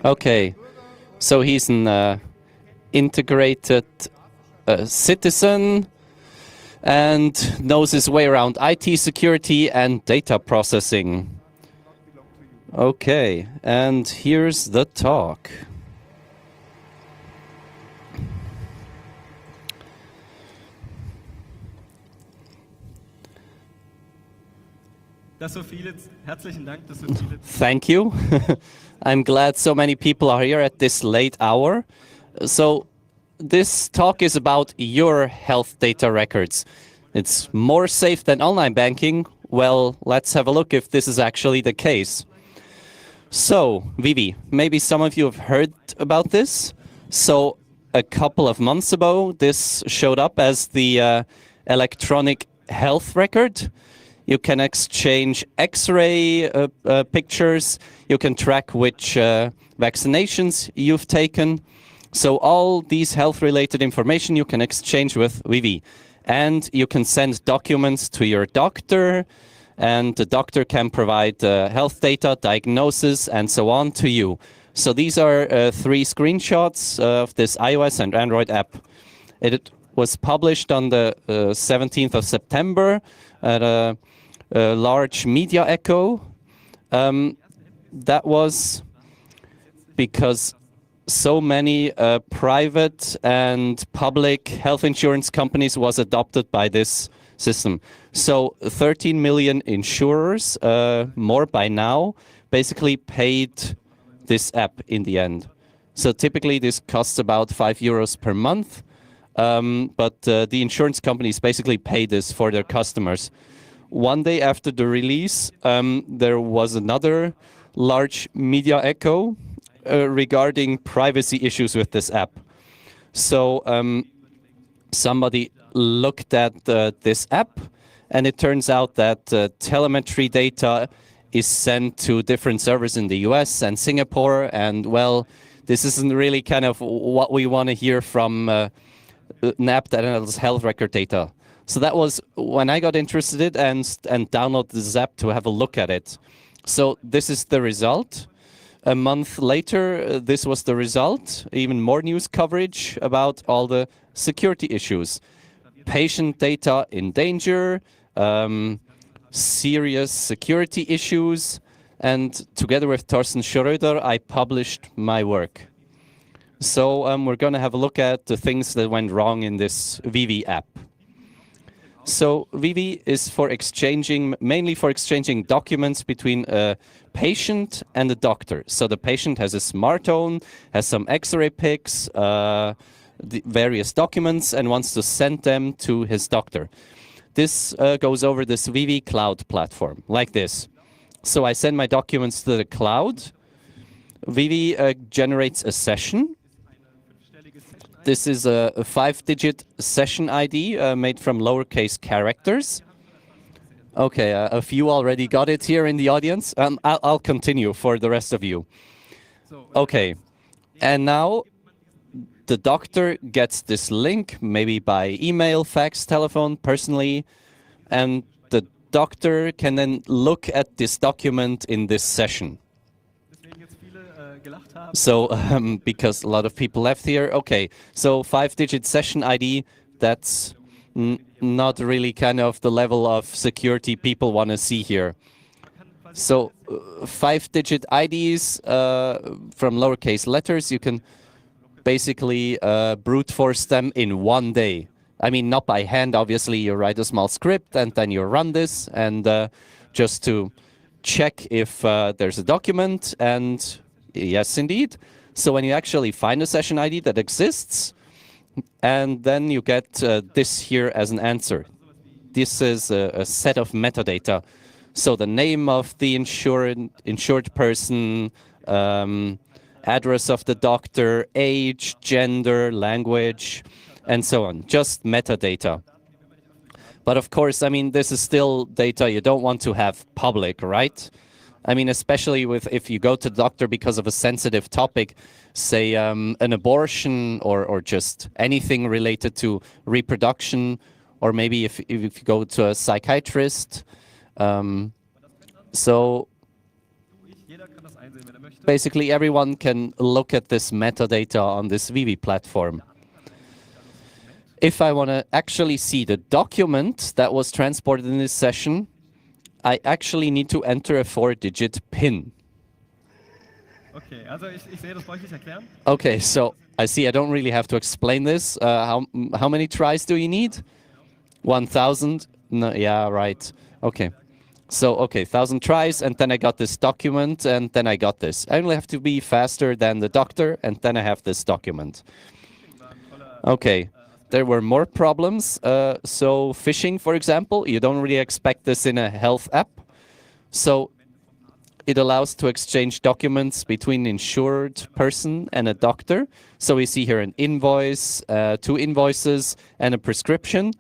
Okay, so he's an integrated citizen and knows his way around IT security and data processing. Okay, and here's the talk. Thank you. I'm glad so many people are here at this late hour. So this talk is about your health data records. It's more safe than online banking. Well, let's have a look if this is actually the case. So, Vivy, maybe some of you have heard about this. So a couple of months ago, this showed up as the electronic health record. You can exchange X-ray pictures. You can track which vaccinations you've taken. So all these health-related information you can exchange with Vivy. And you can send documents to your doctor, and the doctor can provide health data, diagnosis, and so on to you. So these are 3 screenshots of this iOS and Android app. It was published on the 17th of September at a large media echo. That was because so many private and public health insurance companies was adopted by this system. So 13 million insurers, more by now, basically paid this app in the end. So typically this costs about €5 per month, but the insurance companies basically pay this for their customers. One day after the release, there was another large media echo regarding privacy issues with this app. So somebody looked at this app, and it turns out that telemetry data is sent to different servers in the US and Singapore, and well, this isn't really kind of what we want to hear from an app that handles health record data. So that was when I got interested and downloaded this app to have a look at it. So this is the result. A month later, this was the result. Even more news coverage about all the security issues. Patient data in danger, serious security issues, and together with Thorsten Schröder, I published my work. So we're going to have a look at the things that went wrong in this Vivy app. So Vivy is for exchanging, mainly for exchanging documents between a patient and a doctor. So the patient has a smartphone, has some X-ray pics, the various documents, and wants to send them to his doctor. This goes over this Vivy cloud platform, like this. So I send my documents to the cloud. Vivy generates a session. This is a 5-digit session ID made from lowercase characters. Okay, a few already got it here in the audience. I'll continue for the rest of you. Okay, and now the doctor gets this link, maybe by email, fax, telephone, personally, and the doctor can then look at this document in this session. So, because a lot of people left here, okay, so 5-digit session ID, that's not really kind of the level of security people want to see here. So, 5-digit IDs from lowercase letters, you can basically brute force them in one day. I mean, not by hand, obviously, you write a small script and then you run this, and just to check if there's a document, and yes, indeed. So when you actually find a session ID that exists, and then you get this here as an answer. This is a set of metadata. So the name of the insured person, address of the doctor, age, gender, language, and so on. Just metadata. But of course, I mean, this is still data you don't want to have public, right? I mean, especially with if you go to the doctor because of a sensitive topic, say an abortion or just anything related to reproduction, or maybe if you go to a psychiatrist. So Basically, everyone can look at this metadata on this Vivy platform. If I want to actually see the document that was transported in this session, I actually need to enter a 4-digit PIN. Okay, also ich sehe, das brauche ich nicht erklären. Okay, so I see I don't really have to explain this. How many tries do you need? 1,000? No, yeah, right. Okay. So, okay, 1,000 tries, and then I got this document, and then I got this. I only have to be faster than the doctor, and then I have this document. Okay, there were more problems. So phishing, for example, you don't really expect this in a health app. So it allows to exchange documents between an insured person and a doctor. So we see here an invoice, 2 invoices, and a prescription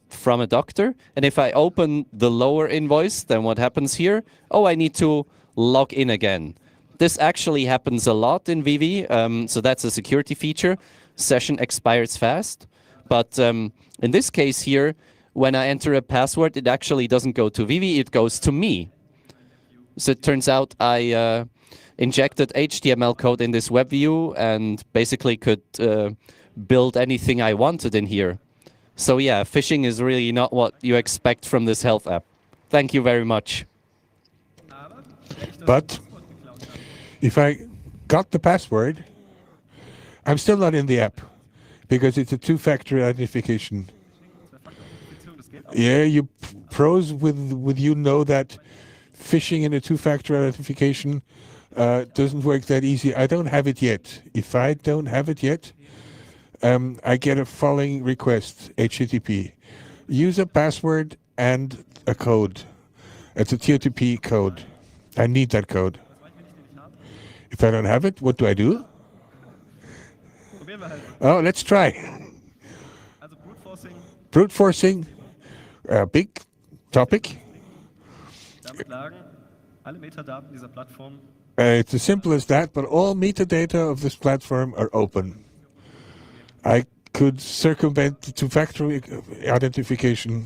from a doctor. And if I open the lower invoice, then what happens here? Oh, I need to log in again. This actually happens a lot in Vivy, so that's a security feature. Session expires fast. But in this case here, when I enter a password, it actually doesn't go to Vivy, it goes to me. So it turns out I injected HTML code in this web view and basically could build anything I wanted in here. So yeah, phishing is really not what you expect from this health app. Thank you very much. But if I got the password, I'm still not in the app because it's a 2-factor identification. Yeah, you pros with you know that phishing in a 2-factor identification doesn't work that easy. I don't have it yet. If I don't have it yet, I get a following request, HTTP. Use a password and a code. It's a TOTP code. I need that code. If I don't have it, what do I do? Oh, let's try. Brute forcing, a big topic. It's as simple as that, but all metadata of this platform are open. I could circumvent the 2-factor identification.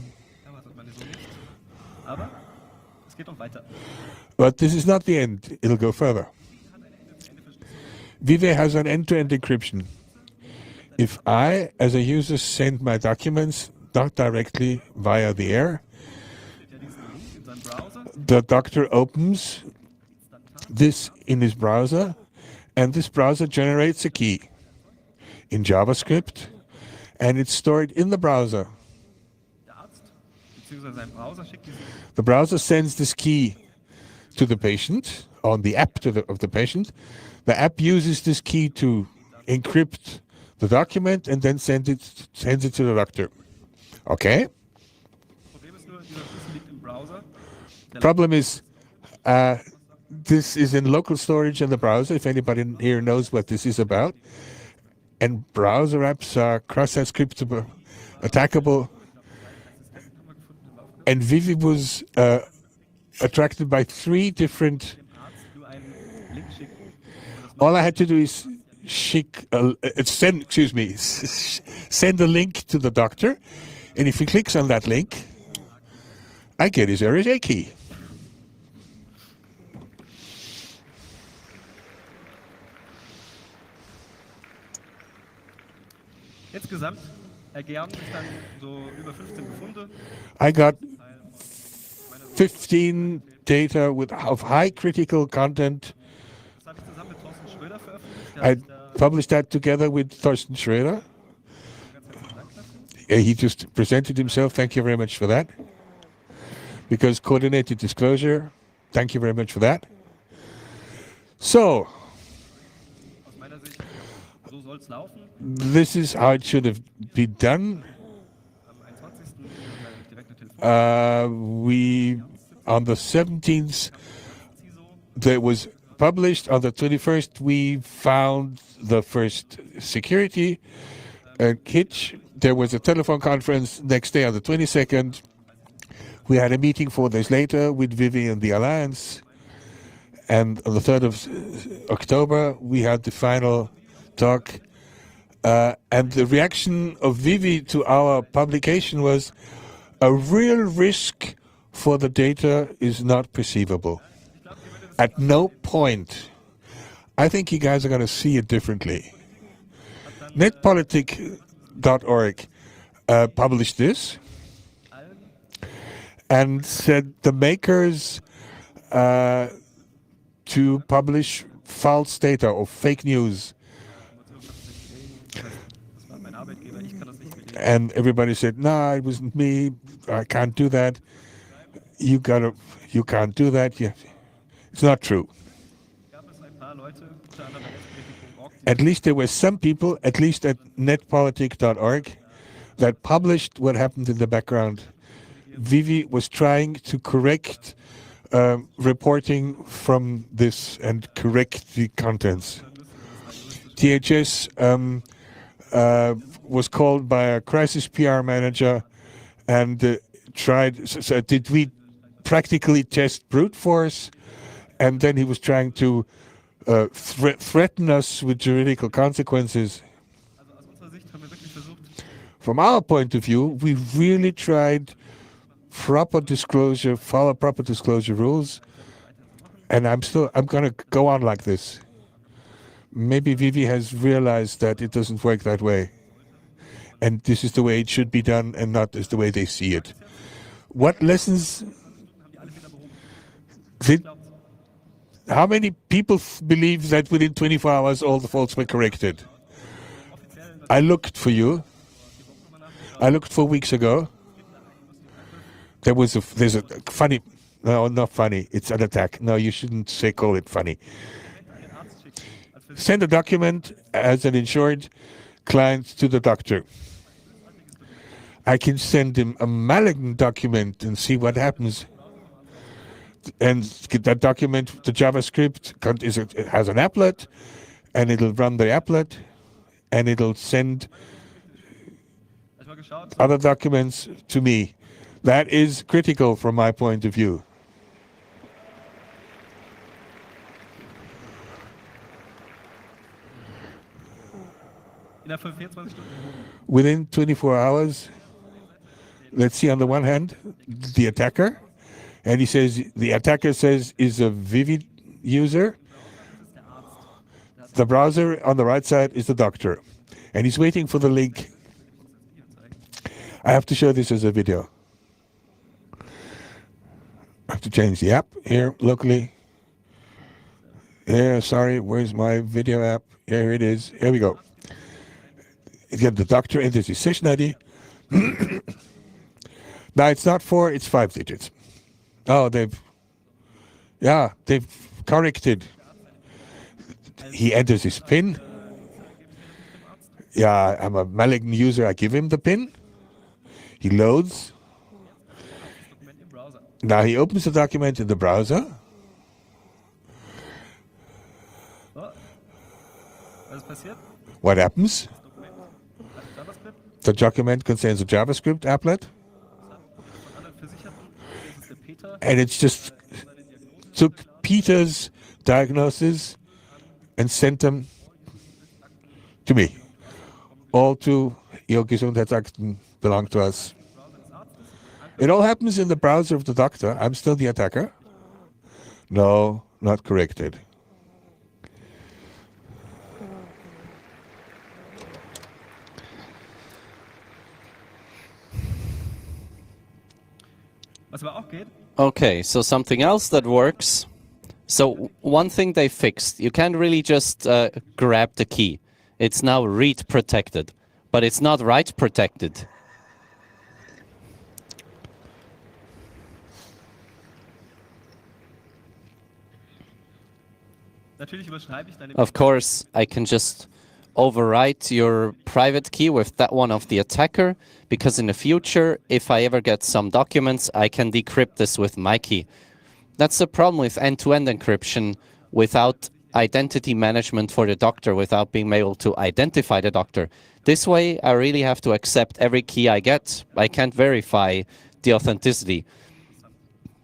But this is not the end. It'll go further. Vivy has an end-to-end encryption. If I, as a user, send my documents not directly via the air, the doctor opens this in his browser, and this browser generates a key in JavaScript, and it's stored in the browser. The browser sends this key to the patient, on the app of the patient. The app uses this key to encrypt the document and then sends it to the doctor. Okay? Problem is, this is in local storage in the browser, if anybody here knows what this is about. And browser apps are cross-site scriptable, attackable. And Vivy was attracted by 3 different. All I had to do is send a link to the doctor, and if he clicks on that link, I get his RSA key. Insgesamt ergaben sich dann so über 15 Befunde. I got 15 data of high critical content. Das habe ich zusammen mit Thorsten Schröder veröffentlicht. I published that together with Thorsten Schröder. He just presented himself. Thank you very much for that. Because coordinated disclosure. Thank you very much for that. So, Aus meiner Sicht, so soll es laufen. this is how it should have been done. Am 21. We, on the 17th, that was published. On the 21st, we found the first security hitch. There was a telephone conference next day on the 22nd. We had a meeting 4 days later with Vivy and the Alliance. And on the 3rd of October, we had the final talk. And the reaction of Vivy to our publication was, a real risk for the data is not perceivable. At no point, I think you guys are going to see it differently. Netpolitik.org published this and said the makers to publish false data or fake news. And everybody said, "No, it wasn't me. I can't do that. You can't do that." Yeah. It's not true. At least there were some people, at least at netpolitik.org, that published what happened in the background. Vivy was trying to correct reporting from this and correct the contents. THS was called by a crisis PR manager and tried. So did we practically test brute force? And then he was trying to threaten us with juridical consequences. From our point of view, we really tried proper disclosure, follow proper disclosure rules, and I'm going to go on like this. Maybe Vivy has realized that it doesn't work that way, and this is the way it should be done, and not as the way they see it. What lessons did? How many people believe that within 24 hours all the faults were corrected? I looked for you. I looked for weeks ago. There's a funny, no, not funny, it's an attack. No, you shouldn't call it funny. Send a document as an insured client to the doctor. I can send him a malignant document and see what happens. And that document, the JavaScript, it has an applet, and it'll run the applet, and it'll send other documents to me. That is critical from my point of view. Within 24 hours, let's see, on the one hand, the attacker, and he says, the attacker says is a Vivy user. The browser on the right side is the doctor, and he's waiting for the link. I have to show this as a video. I have to change the app here locally. Yeah, sorry, where's my video app? Here it is. Here we go. Again, the doctor enters his session ID. Now it's not 4, it's 5 digits. Oh, they've corrected. He enters his PIN. Yeah, I'm a malignant user. I give him the PIN. He loads. Now he opens the document in the browser. What happens? The document contains a JavaScript applet. And it's just took Peter's diagnosis and sent them to me. All to your Gesundheitsakten belong to us. It all happens in the browser of the doctor. I'm still the attacker. No, not corrected. Okay, so something else that works. So one thing they fixed, you can't really just grab the key. It's now read protected, but it's not write protected. Of course, I can just overwrite your private key with that one of the attacker, because in the future, if I ever get some documents, I can decrypt this with my key. That's the problem with end-to-end encryption without identity management for the doctor, without being able to identify the doctor. This way, I really have to accept every key I get. I can't verify the authenticity.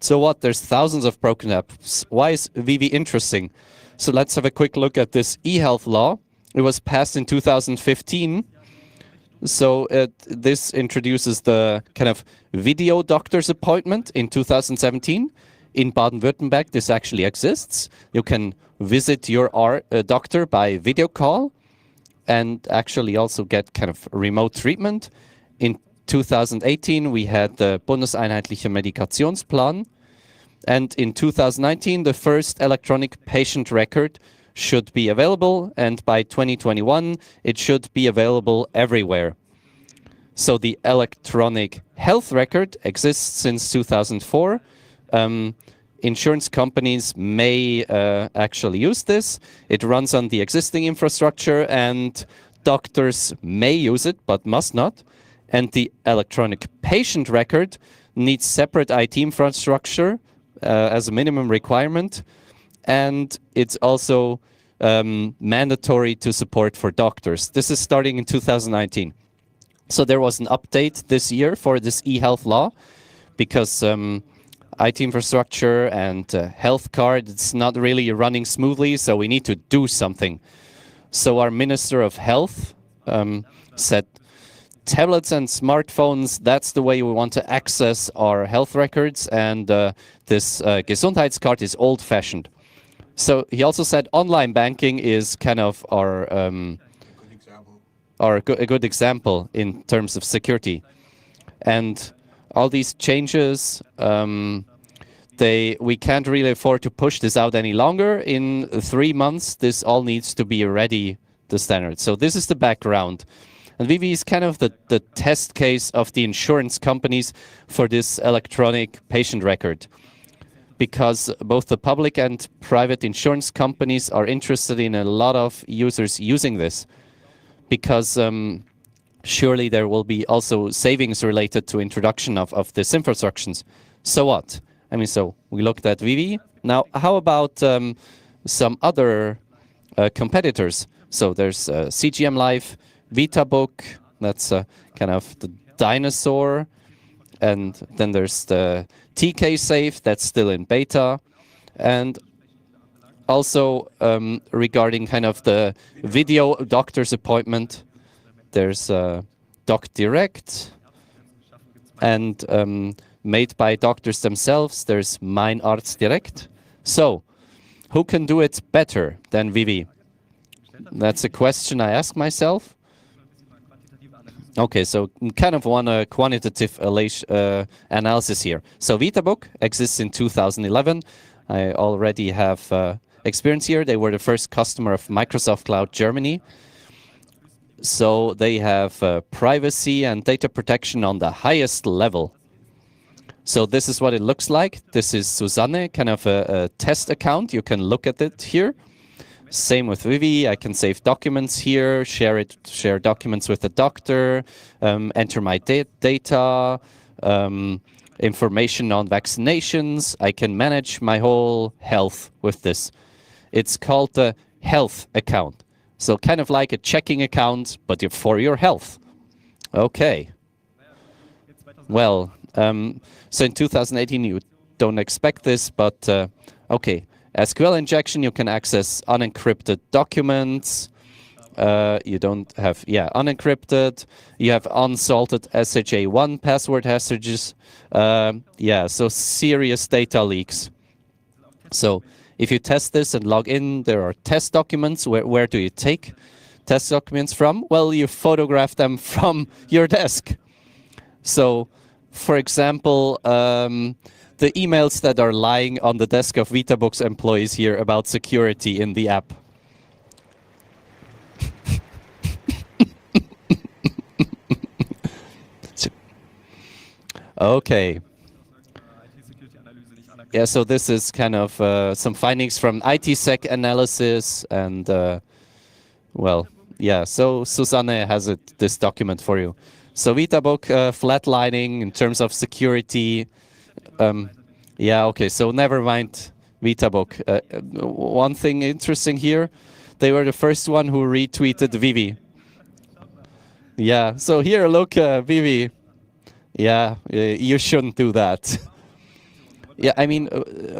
So what? There's thousands of broken apps. Why is Vivy interesting? So let's have a quick look at this e-health law. It was passed in 2015. So this introduces the kind of video doctor's appointment in 2017. In Baden-Württemberg, this actually exists. You can visit your doctor by video call and actually also get kind of remote treatment. In 2018, we had the Bundeseinheitlicher Medikationsplan. And in 2019, the first electronic patient record should be available. And by 2021, it should be available everywhere. So the electronic health record exists since 2004. Insurance companies may actually use this. It runs on the existing infrastructure, and doctors may use it, but must not. And the electronic patient record needs separate IT infrastructure as a minimum requirement. And it's also mandatory to support for doctors. This is starting in 2019. So there was an update this year for this e-health law because IT infrastructure and health card, it's not really running smoothly, so we need to do something. So our Minister of Health said, tablets and smartphones, that's the way we want to access our health records, and this Gesundheitskarte is old-fashioned. So he also said online banking is kind of a good example in terms of security. And all these changes, we can't really afford to push this out any longer. In 3 months, this all needs to be ready, the standard. So this is the background. And Vivy is kind of the test case of the insurance companies for this electronic patient record. Because both the public and private insurance companies are interested in a lot of users using this. Because surely there will be also savings related to introduction of these infrastructures. So what? I mean, so we looked at Vivy. Now, how about some other competitors? So there's CGM Live, VitaBook, that's kind of the dinosaur. And then there's the TK Safe, that's still in beta. And also regarding kind of the video doctor's appointment, there's Doc Direct, and made by doctors themselves, there's Mein Arzt Direct. So, who can do it better than Vivy? That's a question I ask myself. Okay, so kind of want a quantitative analysis here. So VitaBook exists in 2011. I already have experience here. They were the first customer of Microsoft Cloud Germany. So they have privacy and data protection on the highest level. So this is what it looks like. This is Susanne, kind of a test account. You can look at it here. Same with Vivy. I can save documents here, share documents with the doctor, enter my data, information on vaccinations. I can manage my whole health with this. It's called the health account. So kind of like a checking account, but for your health. Okay. Well, so in 2018, you don't expect this, but okay. SQL injection, you can access unencrypted documents. You don't have, unencrypted. You have unsalted SHA-1 password messages. So serious data leaks. So if you test this and log in, there are test documents. Where do you take test documents from? Well, you photograph them from your desk. So, for example, the emails that are lying on the desk of VitaBook's employees here about security in the app. Okay. Yeah, so this is kind of some findings from ITsec analysis, and so Susanne has this document for you. So VitaBook flatlining in terms of security. So never mind VitaBook. One thing interesting here, they were the first one who retweeted Vivy. Yeah, so here, look, Vivy. Yeah, you shouldn't do that. Yeah, I mean,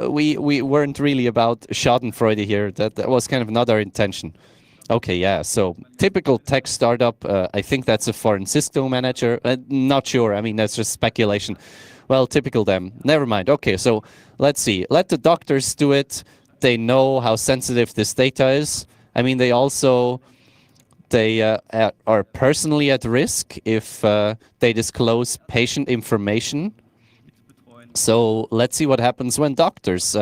we weren't really about Schadenfreude here. That was kind of not our intention. Okay, yeah, so typical tech startup. I think that's a foreign Cisco manager. Not sure. I mean, that's just speculation. Well, typical them. Never mind. Okay, so let's see. Let the doctors do it. They know how sensitive this data is. I mean, they also are personally at risk if they disclose patient information. So let's see what happens when doctors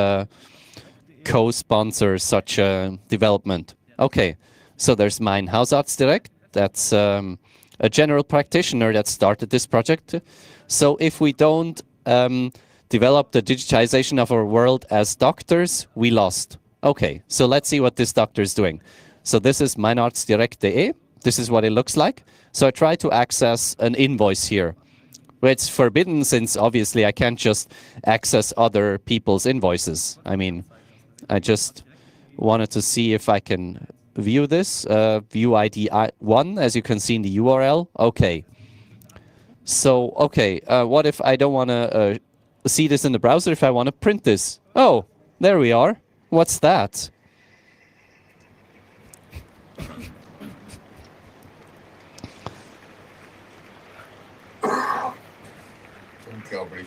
co-sponsor such a development. Okay, so there's mein Hausarztdirekt. That's a general practitioner that started this project. So if we don't develop the digitization of our world as doctors, we lost. Okay, so let's see what this doctor is doing. So this is meinarztdirekt.de. This is what it looks like. So I try to access an invoice here. It's forbidden since obviously I can't just access other people's invoices. I mean, I just wanted to see if I can view this. View ID 1, as you can see in the URL. Okay. So, okay, what if I don't want to see this in the browser, if I want to print this? Oh, there we are. What's that? Unglaublich.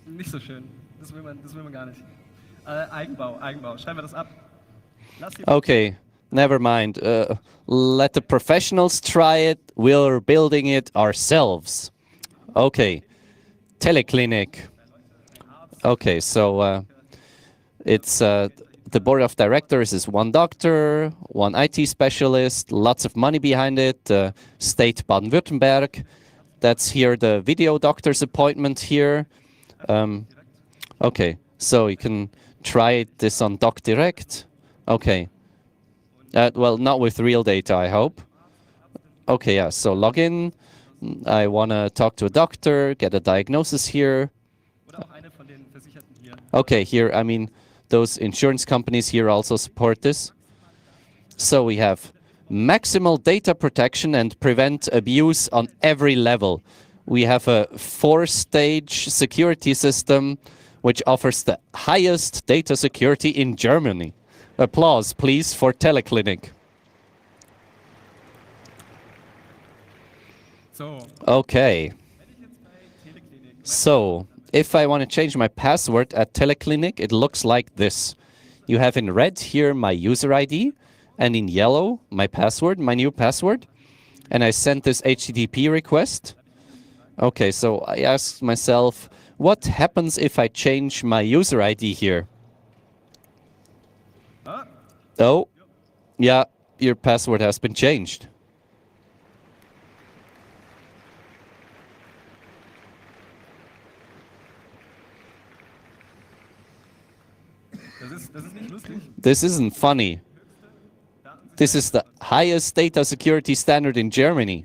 Nicht so schön. Das will man gar nicht. Eigenbau. Schreiben wir das ab. Okay, never mind. Let the professionals try it. We're building it ourselves. Okay, Teleclinic. Okay, so it's the board of directors is one doctor, one IT specialist, lots of money behind it. State Baden-Württemberg. That's here the video doctor's appointment here. Okay, so you can try this on DocDirect. Okay. Well, not with real data, I hope. Okay, yeah, so login. I want to talk to a doctor, get a diagnosis here. Okay, here, I mean, those insurance companies here also support this. So we have maximal data protection and prevent abuse on every level. We have a 4-stage security system which offers the highest data security in Germany. Applause, please, for Teleclinic. Okay. So, if I want to change my password at Teleclinic, it looks like this. You have in red here my user ID, and in yellow my password, my new password. And I sent this HTTP request. Okay, so I asked myself, what happens if I change my user ID here? Oh, yeah, your password has been changed. This isn't funny. This is the highest data security standard in Germany.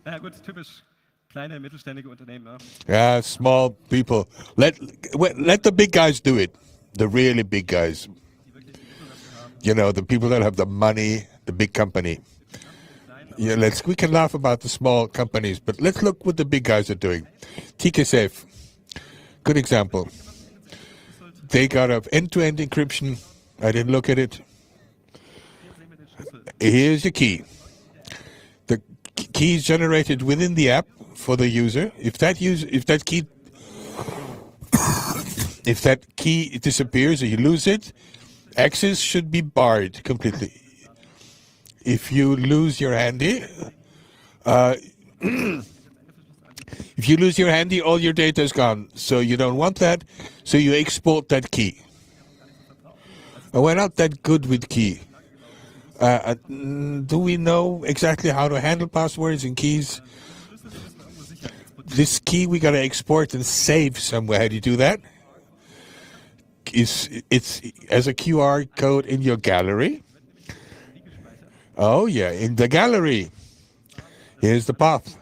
Ja gut, typisch kleine mittelständige Unternehmen. Ne? Yeah, small people. Let the big guys do it. The really big guys. You know, the people that have the money, the big company. Yeah, we can laugh about the small companies, but let's look what the big guys are doing. TK Safe, good example. They got an end-to-end encryption. I didn't look at it. Here's your key. The key is generated within the app for the user. If that key disappears or you lose it, access should be barred completely. If you lose your handy, all your data is gone. So you don't want that. So you export that key. We're not that good with key. Do we know exactly how to handle passwords and keys? This key we got to export and save somewhere. How do you do that? It's as a QR code in your gallery. Oh yeah, in the gallery. Here's the path.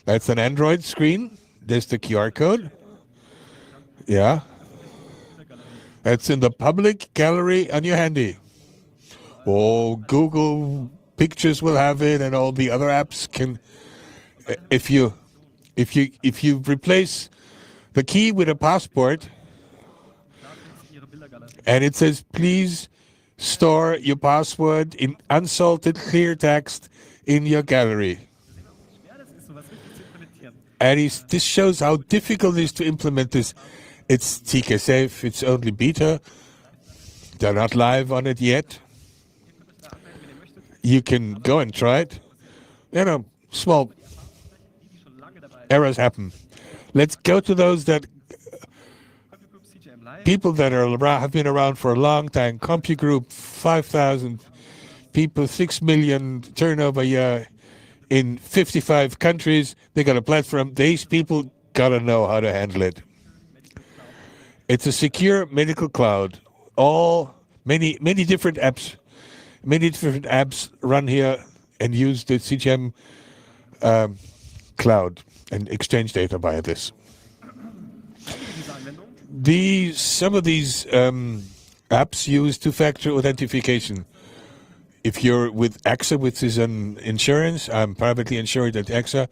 That's an Android screen. There's the QR code. Yeah. That's in the public gallery on your handy. Oh, Google Pictures will have it, and all the other apps can. If you replace the key with a passport, and it says please store your password in unsalted clear text in your gallery. schwer das ist, sowas richtig zu implementieren. And this shows how difficult it is to implement this. It's TK safe, it's only beta. They're not live on it yet. Da anmelden, wenn ihr möchtet. You can go and try it. Small Die schon lange dabei sind. errors happen. Let's go to those that CompuGroup, CGM Live. people that have been around for a long time. CompuGroup, 5,000 people, 6 million turnover a year in 55 countries. They got a platform. These people gotta know how to handle it. It's a secure medical cloud. Many different apps. Many different apps run here and use the CGM cloud and exchange data via this. Diese Anwendung. Some of these apps use two-factor authentication. If you're with AXA, which is an insurance, I'm privately insured at AXA.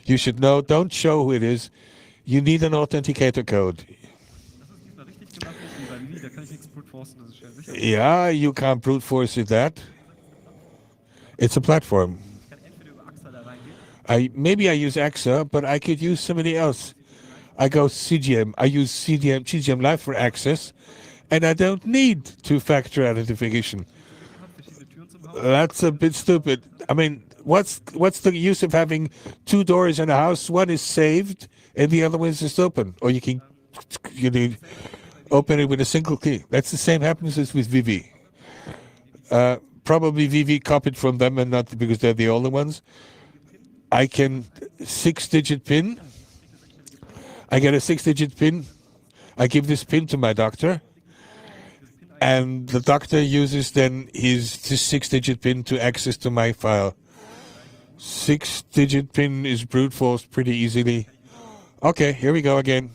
You should know. Don't show who it is. You need an authenticator code. Das ist diesmal richtig gemacht, nicht wie bei Vivy, da kann ich nichts brute forcen, das ist schwer sicher. Yeah, you can't brute force it that. It's a platform. Ich kann entweder über AXA da reingehen. Maybe I use AXA, but I could use somebody else. I go CGM. I use CGM Live for access, and I don't need two-factor authentication. Hat verschiedene Türen zum Haus. That's a bit stupid. I mean, what's the use of having two doors in a house? One is saved, and the other one is just open, or you can open it with a single key. That's the same happens as with Vivy. Probably Vivy copied from them, and not because they're the older ones. I can 6-digit PIN. I get a 6-digit PIN. I give this PIN to my doctor, and the doctor uses then this 6-digit PIN to access to my file. 6-digit PIN is brute forced pretty easily. Okay, here we go again.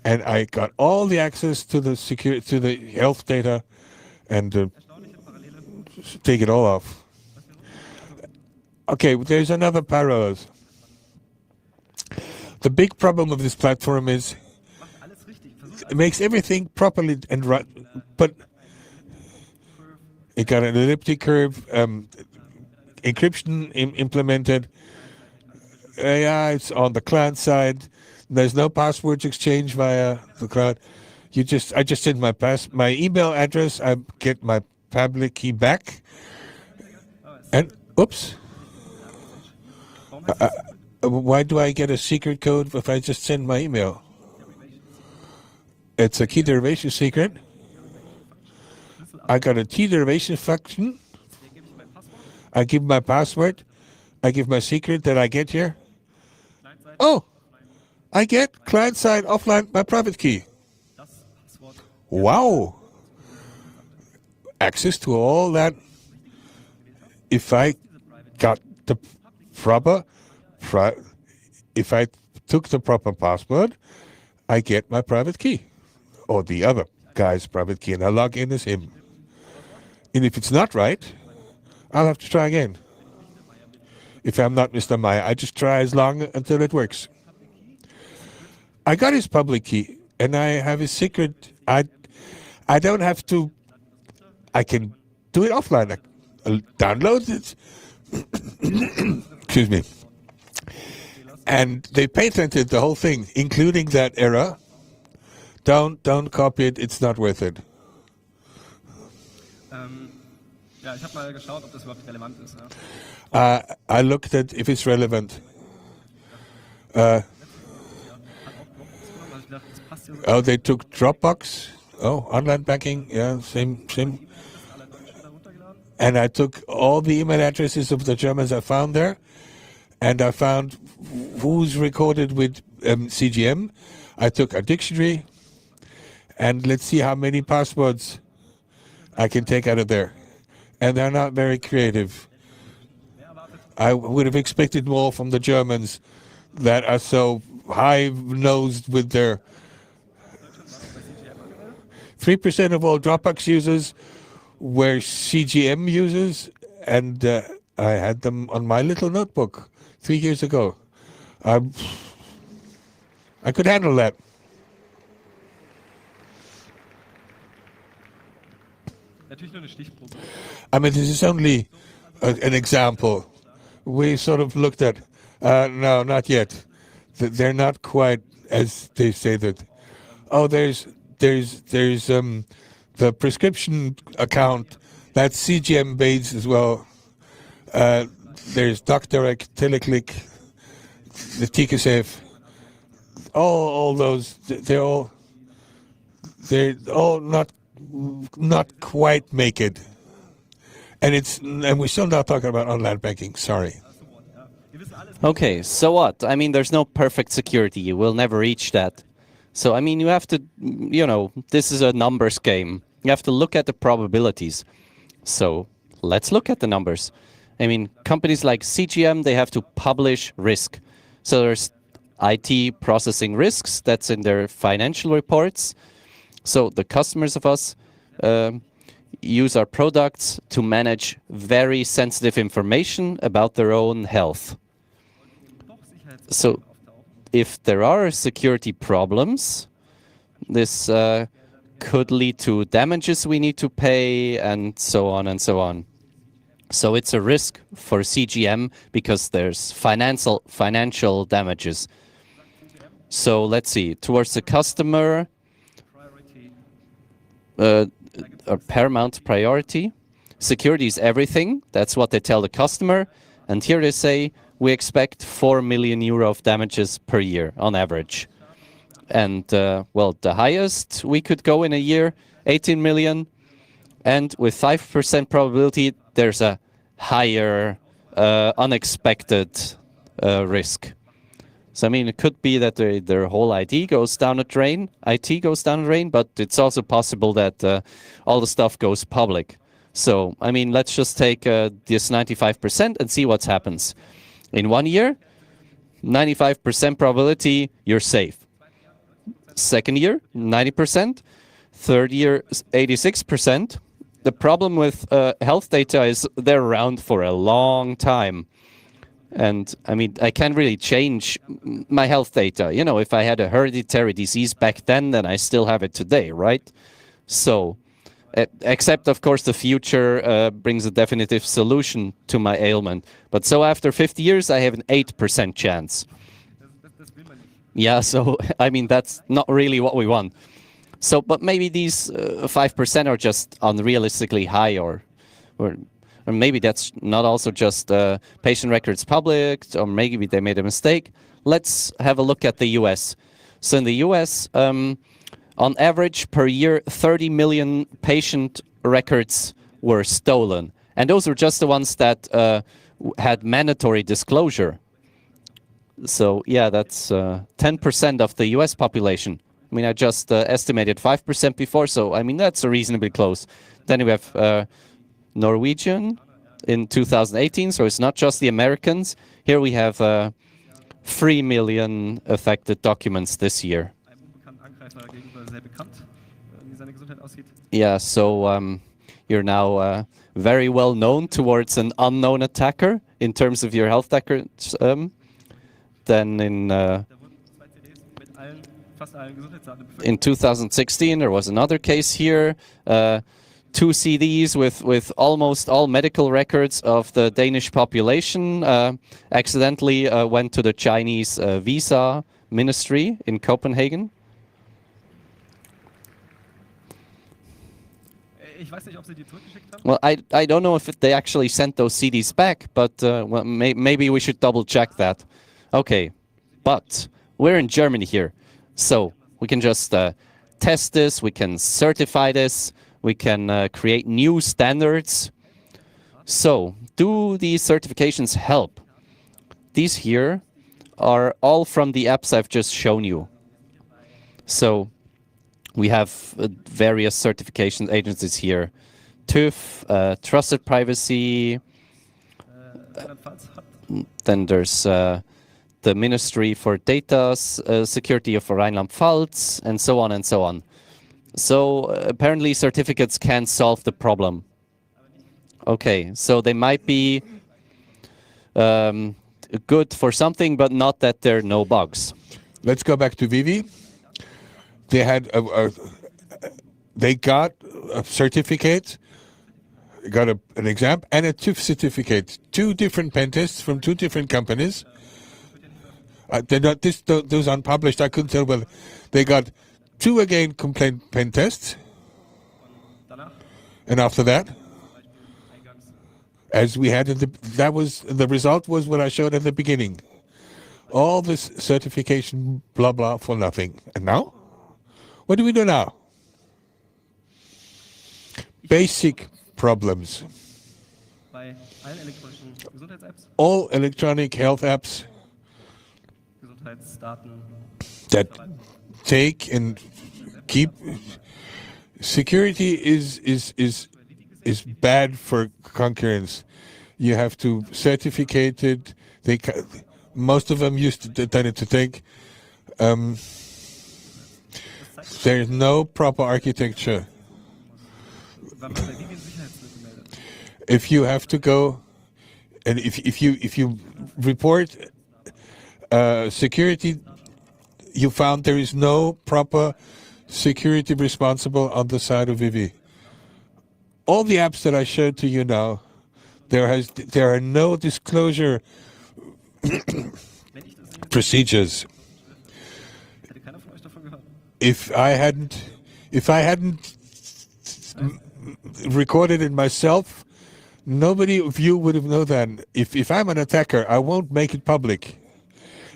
And I got all the access to the health data, and Erstaunliche Parallele. take it all off. Okay, there's another parallel. The big problem of this platform is Macht alles richtig. Versucht it makes everything properly and right, but it got an elliptic curve, encryption implemented. Yeah, it's on the client side. There's no passwords exchange via the cloud. I just send my email address. I get my public key back, and oops. Warum heißt das? Why do I get a secret code if I just send my email? It's a key derivation secret. I got a key derivation function. Hier gebe ich mein Passwort. I give my password. I give my secret that I get here. Client-Seite. Oh, I get client side offline my private key. Das Passwort. Wow. Access to all that. If I got the proper, if I took the proper password, I get my private key. Or the other guy's private key, and I log in as him. And if it's not right, I'll have to try again. If I'm not Mr. Meyer, I just try as long until it works. I got his public key, and I have his secret. I don't have to. I can do it offline. I'll download it. Excuse me. And they patented the whole thing, including that error. Don't copy it. It's not worth it. Ja, ich habe mal geschaut, ob das überhaupt relevant ist. Ja. I looked at if it's relevant. Hat auch Dropbox genommen, also ich dachte, das passt ja so. Oh, they took Dropbox. Oh, online banking. Yeah, same. Alle Deutschen da runtergeladen. And I took all the email addresses of the Germans I found there, and I found who's recorded with CGM. I took a dictionary, and let's see how many passwords I can take out of there. And they're not very creative. Wer erwartet? I would have expected more from the Germans that are so high-nosed with their 3% of all Dropbox users were CGM users, and I had them on my little notebook 3 years ago. I could handle that. Natürlich nur eine Stichprobe. I mean, this is only an example. We sort of looked at, no, not yet. They're not quite as they say that. Oh, there's the prescription account that's CGM based as well. There's DocDirect, Teleclick, the TKSF. All those they're all not quite make it. And we're still not talking about online banking. Sorry. Okay, so what? I mean, there's no perfect security. You will never reach that. So, I mean, you have to, this is a numbers game. You have to look at the probabilities. So, let's look at the numbers. I mean, companies like CGM, they have to publish risk. So, there's IT processing risks. That's in their financial reports. So, the customers of us use our products to manage very sensitive information about their own health. So if there are security problems, this could lead to damages we need to pay and so on and so on. So it's a risk for CGM because there's financial damages. So let's see, towards the customer, a paramount priority. Security is everything. That's what they tell the customer. And here they say, we expect 4 million euro of damages per year on average. And, well, the highest we could go in a year, 18 million. And with 5% probability, there's a higher unexpected risk. So, I mean, it could be that their whole IT goes down the drain, but it's also possible that all the stuff goes public. So, I mean, let's just take this 95% and see what happens. In 1 year, 95% probability, you're safe. Second year, 90%. Third year, 86%. The problem with health data is they're around for a long time. And I mean, I can't really change my health data. If I had a hereditary disease back then I still have it today, right? So, except of course the future brings a definitive solution to my ailment. But so after 50 years, I have an 8% chance. Yeah, so I mean, that's not really what we want. So, but maybe these 5% are just unrealistically high or maybe that's not also just patient records public, or maybe they made a mistake. Let's have a look at the US. So in the US, on average per year, 30 million patient records were stolen. And those were just the ones that had mandatory disclosure. So yeah, that's 10% of the US population. I mean, I just estimated 5% before, so I mean, that's reasonably close. Then we have Norwegian in 2018, so it's not just the Americans. Here we have 3 million affected documents this year. Yeah, so you're now very well known towards an unknown attacker in terms of your health records. Then in 2016, there was another case here. 2 CDs with almost all medical records of the Danish population accidentally went to the Chinese visa ministry in Copenhagen. Well, I don't know if they actually sent those CDs back, but well, maybe we should double check that. Okay, but we're in Germany here, so we can just test this, we can certify this, we can create new standards. So, do these certifications help? These here are all from the apps I've just shown you. So, we have various certification agencies here. TÜV, Trusted Privacy, then there's the Ministry for Data Security of Rheinland-Pfalz, and so on and so on. So apparently certificates can solve the problem. Okay, so they might be good for something, but not that there are no bugs. Let's go back to Vivy. They had they got a certificate got an exam and a TÜV certificate. 2 different pen tests from 2 different companies. They're not those unpublished. I couldn't tell whether they got 2 again complaint pen tests, Danach and after that, zum Beispiel eingangs as we had the result was what I showed at the beginning. All this certification, blah blah, for nothing. And now, what do we do now? Basic problems. bei allen elektronischen Gesundheits-Apps, All electronic health apps Gesundheitsdaten, that take and keep security is bad for concurrence. You have to certificate it. Most of them used to tend to take. There's no proper architecture. wenn man bei Vivy ein Sicherheitslücke meldet. If you have to go, and if you report security, you found there is no proper security responsible on the side of Vivy. All the apps that I showed to you now, there are no disclosure Wenn ich das nicht procedures. hätte keiner von euch davon gehört. If I hadn't recorded it myself, nobody of you would have known that. If I'm an attacker, I won't make it public.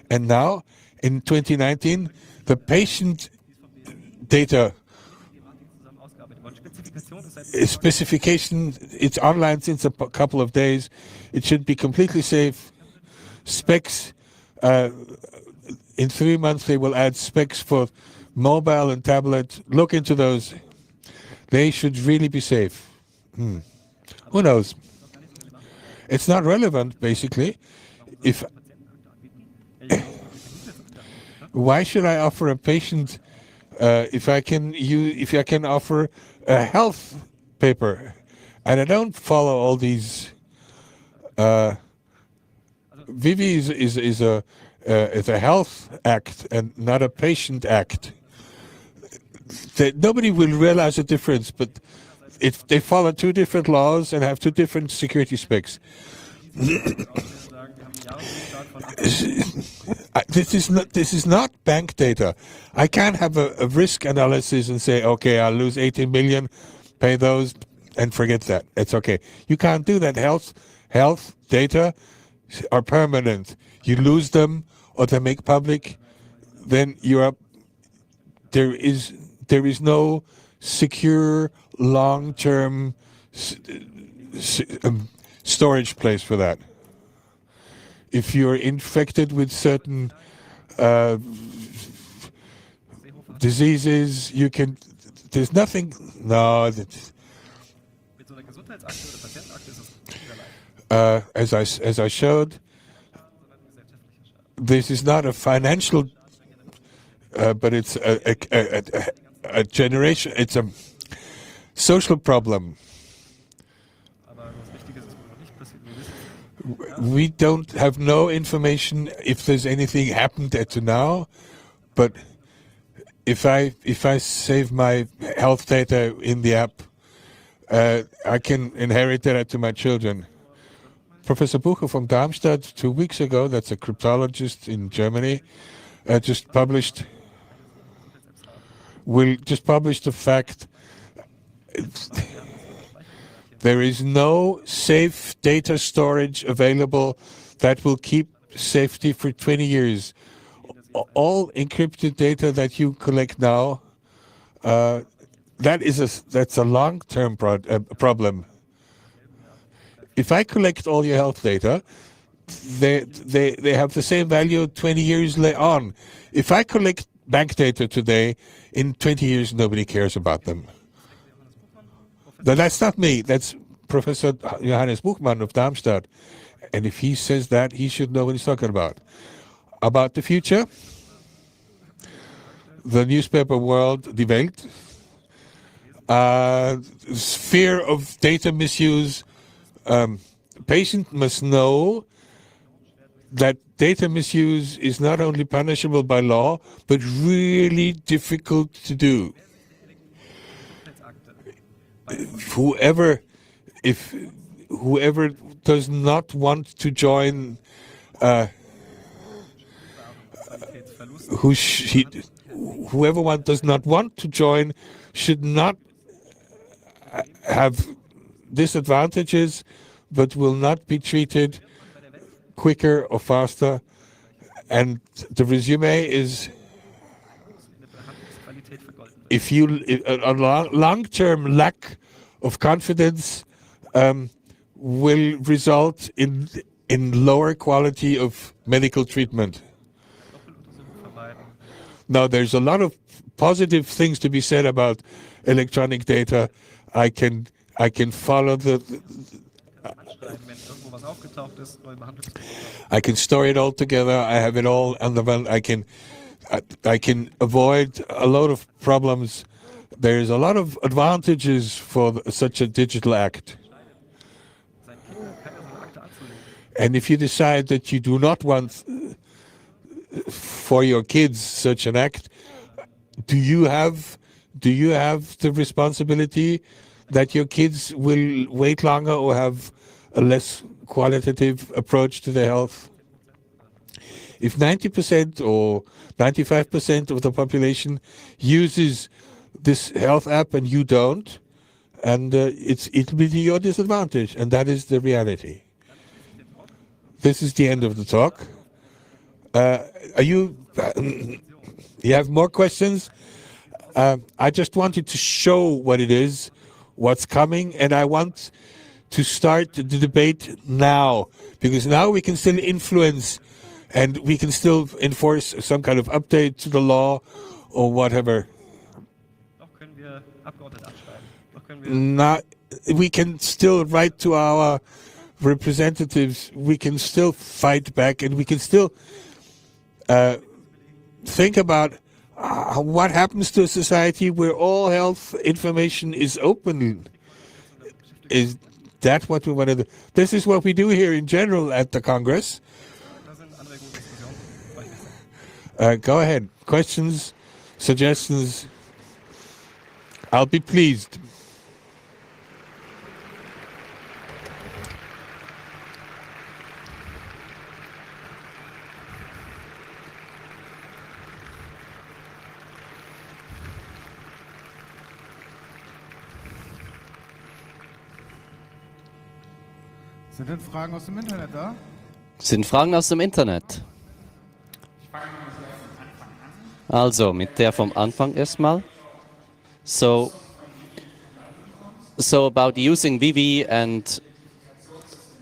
And now, in 2019, the patient data Zusammen ausgearbeitet worden. Spezifikation ist seit specification, it's online since a couple of days. It should be completely safe. Specs, in 3 months they will add specs for mobile and tablet. Look into those. They should really be safe. Who knows? It's not relevant, basically. If why should I offer a patient if I can offer a health paper, and I don't follow all these. Vivy is a health act and not a patient act. Nobody will realize the difference, but if they follow 2 different laws and have 2 different security specs. This is not bank data. I can't have a risk analysis and say, okay, I'll lose 18 million, pay those, and forget that. It's okay. You can't do that. Health data are permanent. You lose them or they make public, then there is no secure long-term storage place for that. If you're infected with certain diseases, there's nothing. No. Mit so einer Gesundheitsakte oder Patientenakte ist es weniger leicht. As I showed, this is not a financial, but it's a generation. It's a social problem. Aber was Wichtiges ist wohl noch nicht passiert. Wir wissen, We don't have no information if there's anything happened to now, but if I save my health data in the app, I can inherit that to my children. Professor Bucher from Darmstadt 2 weeks ago, that's a cryptologist in Germany, just published the fact there is no safe data storage available that will keep safety for 20 years. All encrypted data that you collect now, that's a long-term problem. If I collect all your health data, they have the same value 20 years later on. If I collect bank data today, in 20 years nobody cares about them. That's not me. That's Professor Johannes Buchmann of Darmstadt. And if he says that, he should know what he's talking about. About the future, the newspaper world, Die Welt, fear of data misuse. Patient must know that data misuse is not only punishable by law, but really difficult to do. Whoever if whoever does not want to join, whoever one does not want to join should not have disadvantages, but will not be treated quicker or faster. And the resume is, if you a long-term lack of confidence will result in lower quality of medical treatment. Now, there's a lot of positive things to be said about electronic data. I can follow I can store it all together. I have it all on the run. I can avoid a lot of problems. There's a lot of advantages for such a digital act. And if you decide that you do not want for your kids such an act, do you have the responsibility that your kids will wait longer or have a less qualitative approach to their health? If 90% or 95% of the population uses this health app and you don't, and it'll be to your disadvantage, and that is the reality. This is the end of the talk. You have more questions? I just wanted to show what it is, what's coming, and I want to start the debate now, because now we can still influence and we can still enforce some kind of update to the law or whatever. We can still write to our representatives, we can still fight back, and we can still think about what happens to a society where all health information is open. Is that what we want to do? This is what we do here in general at the Congress. Go ahead. Questions, suggestions? I'll be pleased. Sind denn Fragen aus dem Internet da? Sind Fragen aus dem Internet? Also, mit der vom Anfang erstmal. So about using Vivy and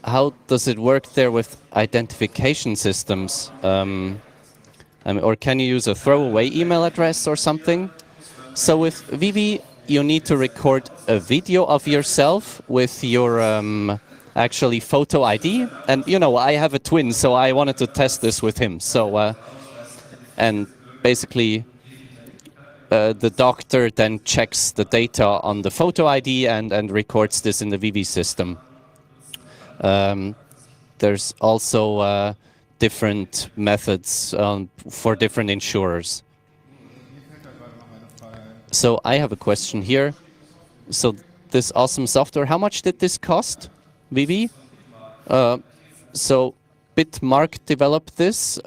how does it work there with identification systems? Or can you use a throwaway email address or something? So with Vivy, you need to record a video of yourself with your actually photo ID. And, you know, I have a twin, so I wanted to test this with him. So, and basically, the doctor then checks the data on the photo ID and records this in the Vivy system. There's also different methods for different insurers. So I have a question here. So this awesome software, how much did this cost, Vivy? So Bitmark developed this.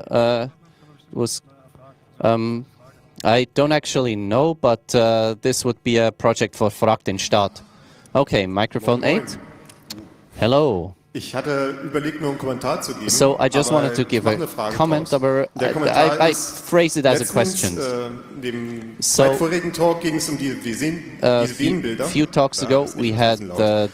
I don't actually know, but this would be a project for Frag den Staat. Okay, microphone 8. Hello. Ich hatte überlegt, nur einen Kommentar zu geben. So I just wanted to give a comment, but I phrase it as a question. So, beim vorigen Talk ging es diese Venenbilder. A few talks ago we had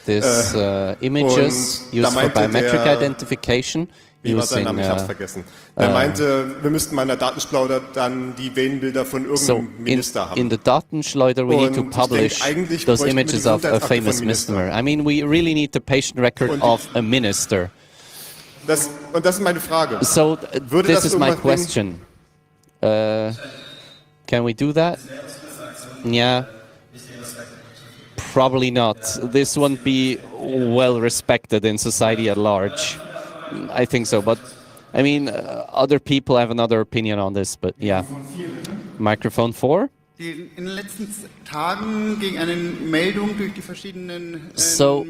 these images used for biometric identification. Wie war sein Name? Ich hab's vergessen. Er meinte, wir müssten mal in der Datenschleuder dann die Venenbilder von irgendeinem Minister haben. In the Datenschleuder we need to publish those images of a famous minister. I mean, we really need the patient record of a minister. Und das ist meine Frage. So this is my question. Can we do that? Yeah. Probably not. This won't be well respected in society at large. I think so, but I mean, other people have another opinion on this, but yeah. Microphone 4. In den letzten Tagen ging eine Meldung durch die verschiedenen So,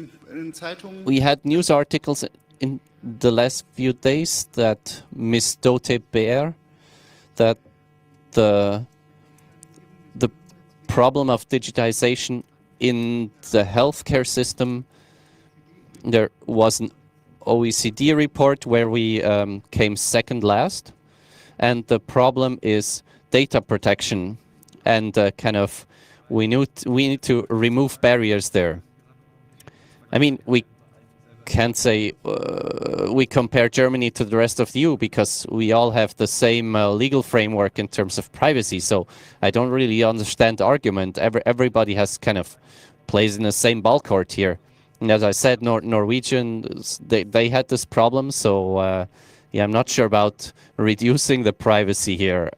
Zeitungen. We had news articles in the last few days that Miss Dote Bear, that the problem of digitization in the healthcare system, there was an OECD report where we came second last, and the problem is data protection, and we need to remove barriers there. I mean, we can't say we compare Germany to the rest of the EU because we all have the same legal framework in terms of privacy. So I don't really understand the argument. Everybody has plays in the same ball court here. And as I said, Norwegian, they had this problem. So yeah, I'm not sure about reducing the privacy here.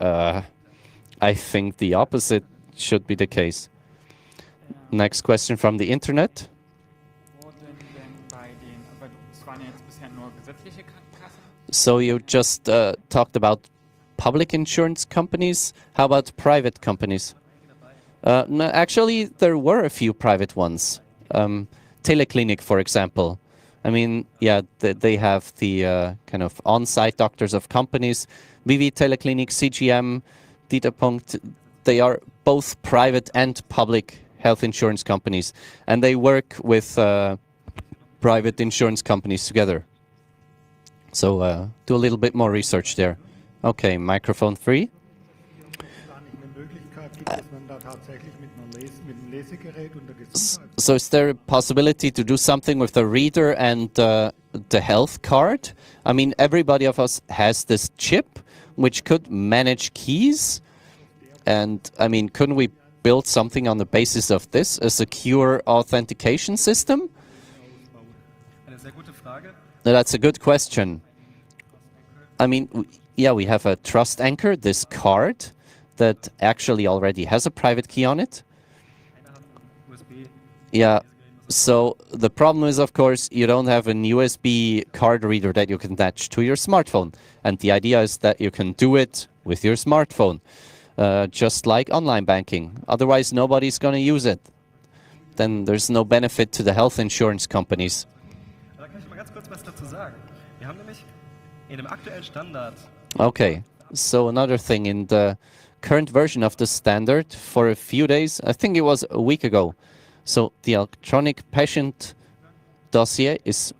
I think the opposite should be the case. Next question from the internet. So you just talked about public insurance companies. How about private companies? No, actually, there were a few private ones. Teleclinic, for example. I mean, yeah, they have the on-site doctors of companies. Vivy Teleclinic, CGM, Dieterpunkt, they are both private and public health insurance companies. And they work with private insurance companies together. So do a little bit more research there. Okay, microphone 3. So is there a possibility to do something with the reader and the health card? I mean, everybody of us has this chip which could manage keys. And I mean, couldn't we build something on the basis of this, a secure authentication system? That's a good question. I mean, yeah, we have a trust anchor, this card that actually already has a private key on it. Yeah, so the problem is, of course, you don't have an USB card reader that you can attach to your smartphone. And the idea is that you can do it with your smartphone, just like online banking. Otherwise, nobody's going to use it. Then there's no benefit to the health insurance companies. Okay, so another thing, in the current version of the standard, for a few days, I think it was a week ago, so the electronic patient dossier is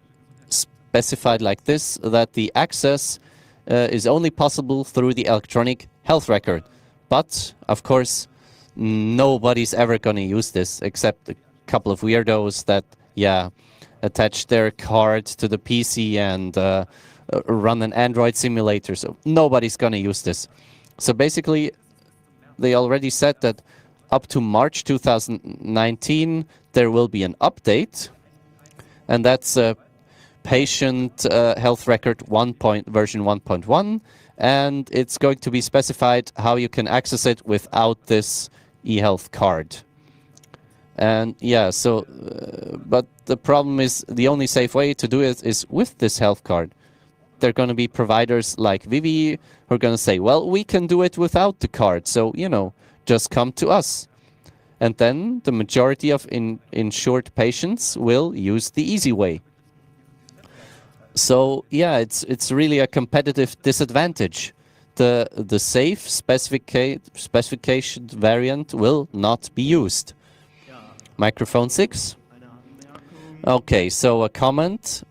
specified like this, that the access is only possible through the electronic health record. But, of course, nobody's ever going to use this except a couple of weirdos that, yeah, attach their card to the PC and run an Android simulator. So nobody's going to use this. So basically, they already said that up to March 2019, there will be an update. And that's patient health record version 1.1. And it's going to be specified how you can access it without this e-health card. And yeah, so, but the problem is the only safe way to do it is with this health card. There are going to be providers like Vivy who are going to say, well, we can do it without the card. So, you know, just come to us. And then the majority of insured patients will use the easy way. So, yeah, it's really a competitive disadvantage. The safe specification variant will not be used. Microphone 6. Okay, so a comment.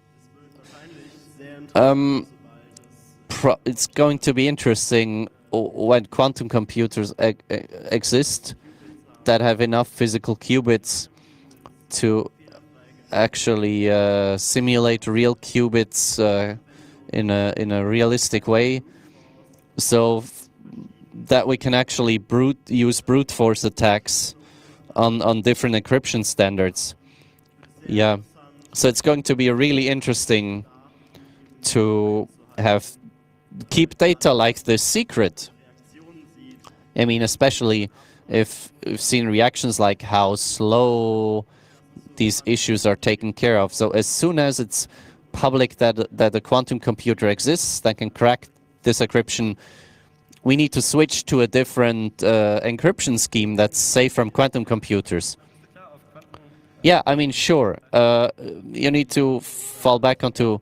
It's going to be interesting when quantum computers exist that have enough physical qubits to actually simulate real qubits in a realistic way, so that we can actually use brute force attacks on different encryption standards. Yeah, so it's going to be really interesting to keep data like this secret. I mean, especially if we've seen reactions like how slow these issues are taken care of. So as soon as it's public that a quantum computer exists that can crack this encryption, we need to switch to a different encryption scheme that's safe from quantum computers. Yeah, I mean, sure. You need to fall back onto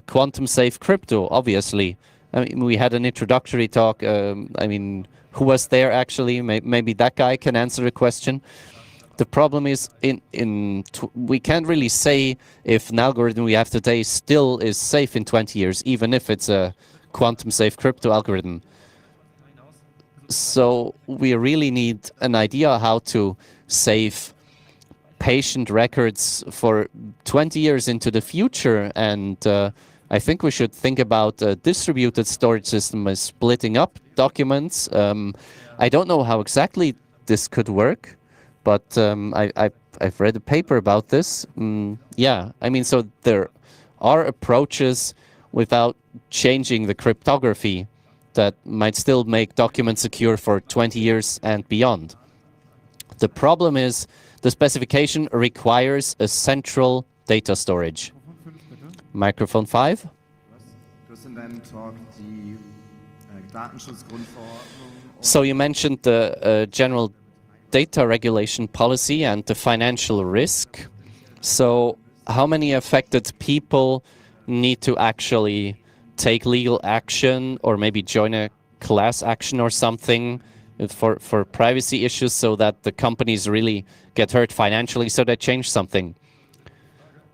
quantum safe crypto, obviously. I mean, we had an introductory talk. I mean, who was there actually? Maybe that guy can answer the question. The problem is, we can't really say if an algorithm we have today still is safe in 20 years, even if it's a quantum safe crypto algorithm. So we really need an idea how to save patient records for 20 years into the future, and I think we should think about a distributed storage system as splitting up documents. I don't know how exactly this could work, but I've read a paper about this. Yeah, I mean, so there are approaches without changing the cryptography that might still make documents secure for 20 years and beyond. The problem is the specification requires a central data storage. Microphone 5. So you mentioned the general data regulation policy and the financial risk. So how many affected people need to actually take legal action or maybe join a class action or something for privacy issues so that the companies really get hurt financially, so they change something?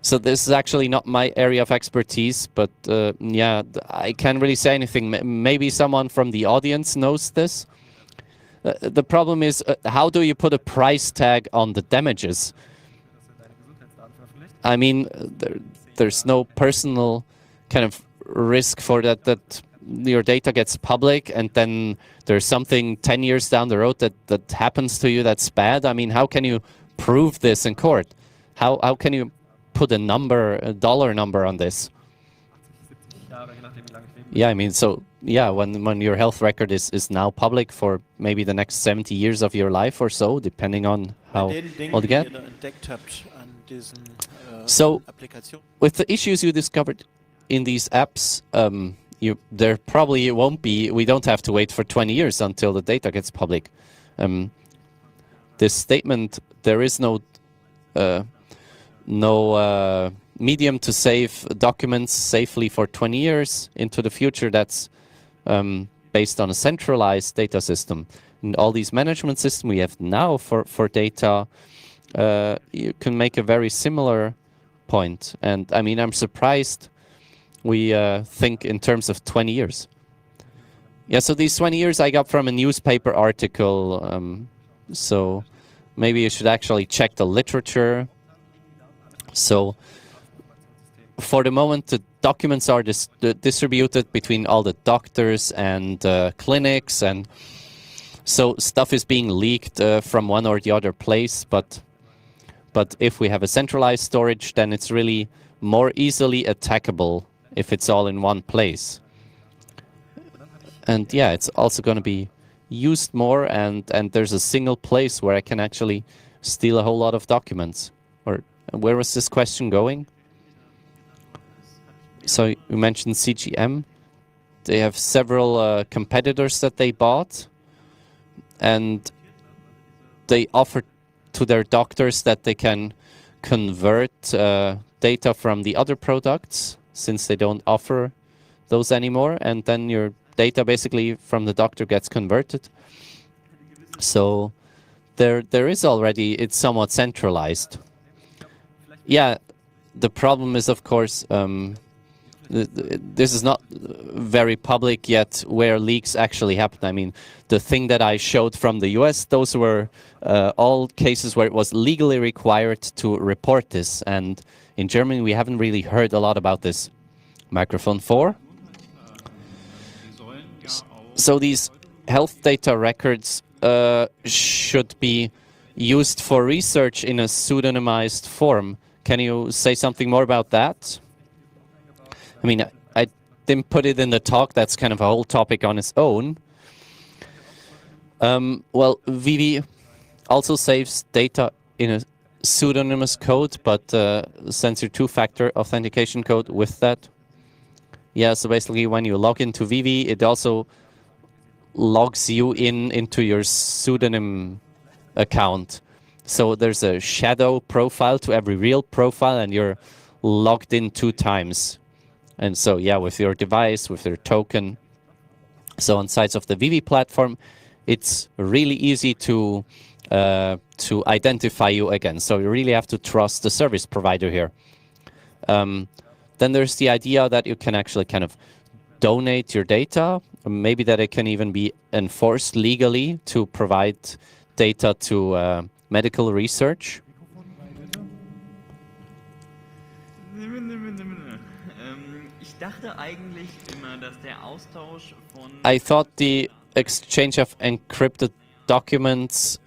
So this is actually not my area of expertise, but yeah, I can't really say anything. Maybe someone from the audience knows this. The problem is, how do you put a price tag on the damages? I mean, there's no personal kind of risk for that your data gets public and then there's something 10 years down the road that happens to you that's bad. I mean, how can you prove this in court? How can you put a number, a dollar number on this? Yeah, I mean, so yeah, when your health record is now public for maybe the next 70 years of your life or so, depending on how old you get. So with the issues you discovered in these apps, there probably won't be, we don't have to wait for 20 years until the data gets public. This statement, there is no medium to save documents safely for 20 years into the future, that's based on a centralized data system. And all these management systems we have now for data, you can make a very similar point. And I mean, I'm surprised we think in terms of 20 years. Yeah, so these 20 years I got from a newspaper article. So maybe you should actually check the literature. So for the moment, the documents are distributed between all the doctors and clinics, and so stuff is being leaked from one or the other place. But if we have a centralized storage, then it's really more easily attackable if it's all in one place. And yeah, it's also going to be used more, and there's a single place where I can actually steal a whole lot of documents. Or where was this question going? So you mentioned CGM. They have several competitors that they bought, and they offer to their doctors that they can convert data from the other products, since they don't offer those anymore, and then your data basically from the doctor gets converted. So there is already, it's somewhat centralized. Yeah, the problem is, of course, this is not very public yet where leaks actually happen. I mean, the thing that I showed from the US, those were all cases where it was legally required to report this. And in Germany, we haven't really heard a lot about this. Microphone 4. So these health data records should be used for research in a pseudonymized form. Can you say something more about that? I mean, I didn't put it in the talk. That's kind of a whole topic on its own. Well, Vivy also saves data in a pseudonymous code, but sends you two-factor authentication code with that. Yeah, so basically when you log into Vivy, it also logs you into your pseudonym account. So there's a shadow profile to every real profile, and you're logged in 2 times. And so, yeah, with your device, with your token. So on sites of the Vivy platform, it's really easy to identify you again. So you really have to trust the service provider here. Then there's the idea that you can actually kind of donate your data, or maybe that it can even be enforced legally to provide data to medical research. I thought the exchange of encrypted documents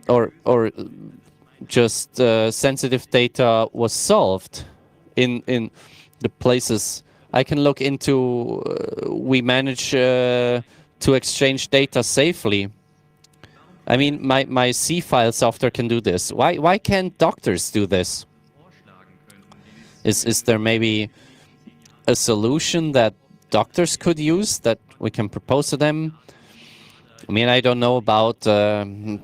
or just sensitive data was solved in the places I can look into. We manage to exchange data safely. I mean, my C-file software can do this. Why can't doctors do this? Is there maybe a solution that doctors could use that we can propose to them? I mean, I don't know about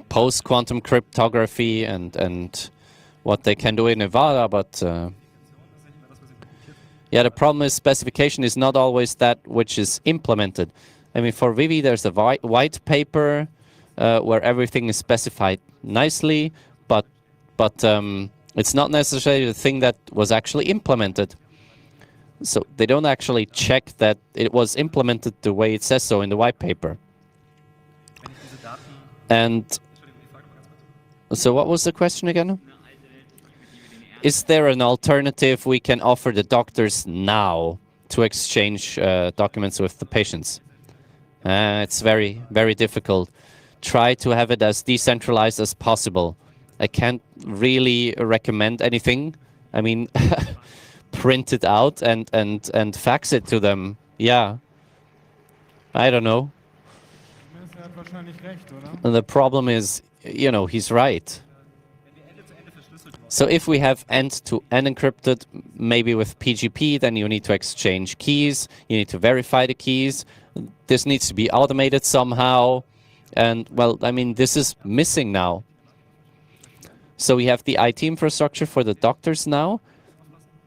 post-quantum cryptography and what they can do in Nevada, but yeah, the problem is specification is not always that which is implemented. I mean, for Vivy, there's a white paper where everything is specified nicely, but it's not necessarily the thing that was actually implemented. So they don't actually check that it was implemented the way it says so in the white paper. And so what was the question again? Is there an alternative we can offer the doctors now to exchange documents with the patients? It's very, very difficult. Try to have it as decentralized as possible. I can't really recommend anything. I mean, print it out and fax it to them. Yeah. I don't know. And the problem is, you know, he's right. So if we have end-to-end encrypted, maybe with PGP, then you need to exchange keys. You need to verify the keys. This needs to be automated somehow. And, well, I mean, this is missing now. So we have the IT infrastructure for the doctors now.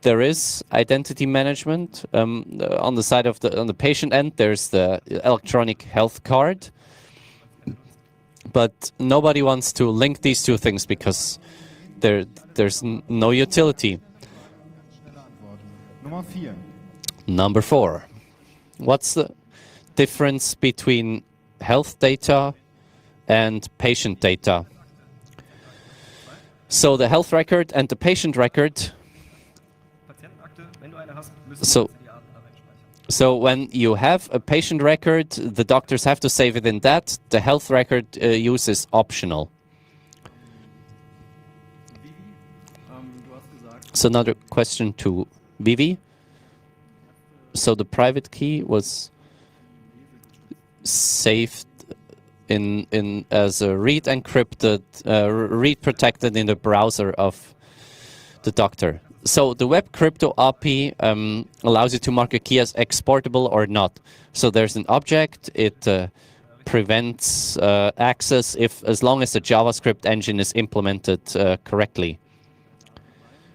There is identity management. On the side of on the patient end, there's the electronic health card. But nobody wants to link these two things because there's no utility. Number 4. What's the difference between health data and patient data? So the health record and the patient record. So when you have a patient record, the doctors have to save it in that. The health record use is optional. So another question to Vivy. So the private key was saved in as a read encrypted, read protected in the browser of the doctor. So the web crypto API allows you to mark a key as exportable or not. So there's an object. It prevents access as long as the JavaScript engine is implemented correctly.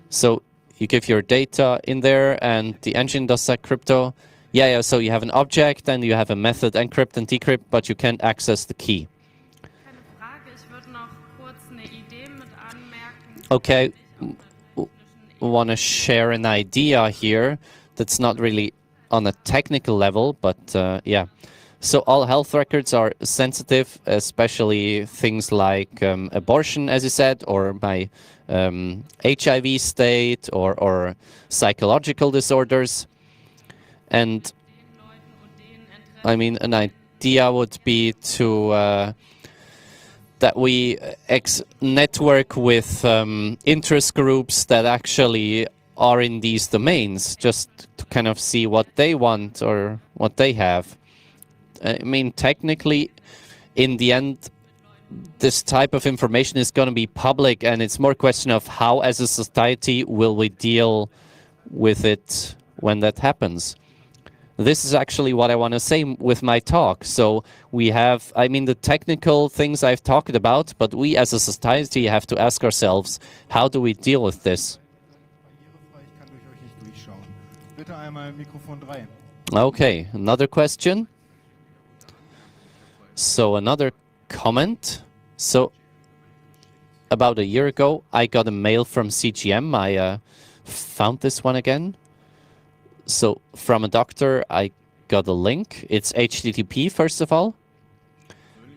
So you give your data in there, and the engine does that crypto. Yeah. So you have an object, and you have a method encrypt and decrypt, but you can't access the key. Okay. Want to share an idea here that's not really on a technical level, but yeah. So all health records are sensitive, especially things like abortion, as you said, or my HIV state or psychological disorders. And I mean, an idea would be to that we network with interest groups that actually are in these domains, just to kind of see what they want or what they have. I mean, technically, in the end, this type of information is going to be public, and it's more a question of how, as a society, will we deal with it when that happens. this is actually what I want to say with my talk. So we have, I mean, the technical things I've talked about, but we as a society have to ask ourselves, how do we deal with this? Barrierefrei, ich kann durch euch nicht durchschauen. Bitte einmal Mikrofon 3. Okay, another question. So another comment. So about a year ago, I got a mail from CGM. I found this one again. So from a doctor, I got a link. It's HTTP, first of all.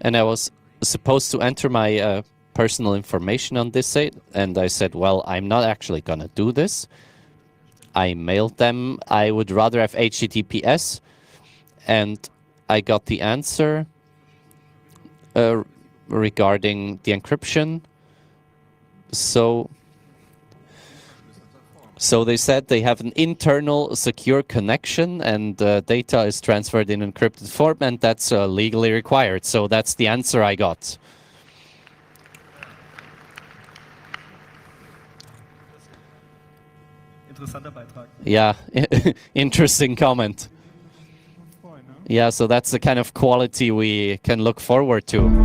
And I was supposed to enter my personal information on this site. And I said, well, I'm not actually going to do this. I mailed them. I would rather have HTTPS. And I got the answer regarding the encryption. So they said they have an internal secure connection and data is transferred in encrypted form, and that's legally required. So that's the answer I got. Interessanter Beitrag. Yeah, interesting comment. Yeah, so that's the kind of quality we can look forward to.